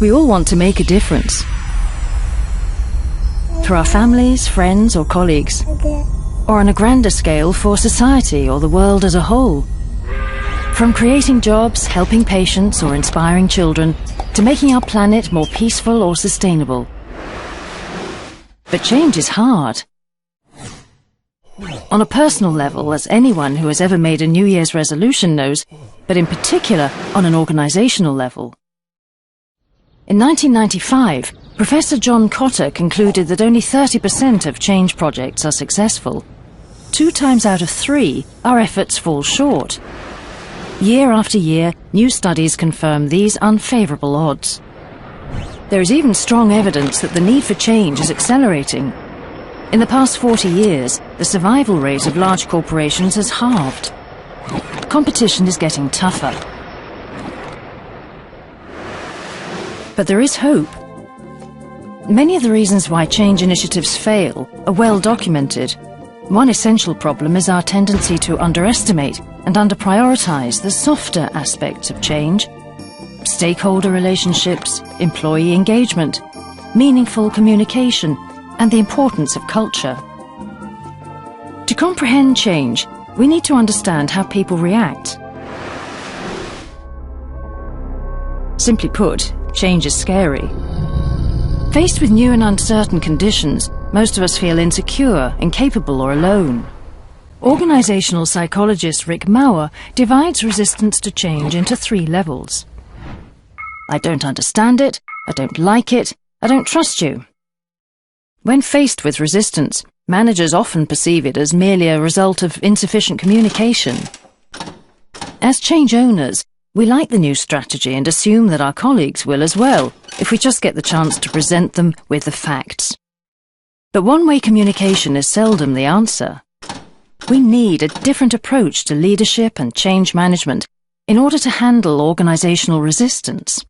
We all want to make a difference. For our families, friends or colleagues, or on a grander scale for society or the world as a whole. From creating jobs, helping patients or inspiring children, to making our planet more peaceful or sustainable. But change is hard. On a personal level, as anyone who has ever made a New Year's resolution knows, but in particular on an organisational level. In 1995, Professor John Cotter concluded that only 30% of change projects are successful. 2 times out of 3, our efforts fall short. Year after year, new studies confirm these unfavourable odds. There is even strong evidence that the need for change is accelerating. In the past 40 years, the survival rate of large corporations has halved. Competition is getting tougher. But there is hope. Many of the reasons why change initiatives fail are well documented. One essential problem is our tendency to underestimate and under-prioritise the softer aspects of change. Stakeholder relationships, employee engagement, meaningful communication, and the importance of culture. To comprehend change, we need to understand how people react. Simply put, change is scary. Faced with new and uncertain conditions, most of us feel insecure, incapable or alone. Organisational psychologist Rick Mauer divides resistance to change into 3 levels. I don't understand it, I don't like it, I don't trust you. When faced with resistance, managers often perceive it as merely a result of insufficient communication. As change owners, we like the new strategy and assume that our colleagues will as well, if we just get the chance to present them with the facts. But one-way communication is seldom the answer. We need a different approach to leadership and change management in order to handle organisational resistance.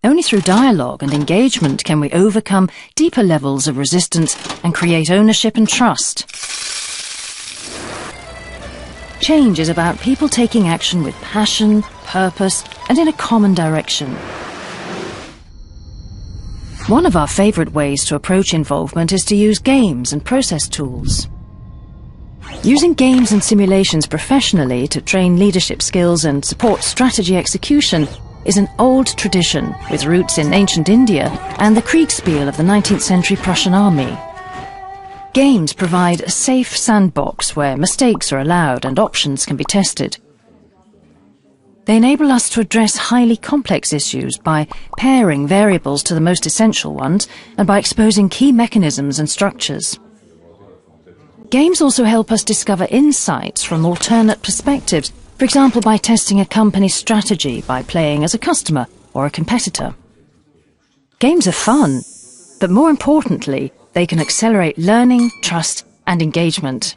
Only through dialogue and engagement can we overcome deeper levels of resistance and create ownership and trust. Change is about people taking action with passion, purpose, and in a common direction. One of our favourite ways to approach involvement is to use games and process tools. Using games and simulations professionally to train leadership skills and support strategy execution is an old tradition with roots in ancient India and the Kriegspiel of the 19th century Prussian army. Games provide a safe sandbox where mistakes are allowed and options can be tested. They enable us to address highly complex issues by pairing variables to the most essential ones and by exposing key mechanisms and structures. Games also help us discover insights from alternate perspectives, for example by testing a company's strategy by playing as a customer or a competitor. Games are fun, but more importantly, they can accelerate learning, trust and engagement.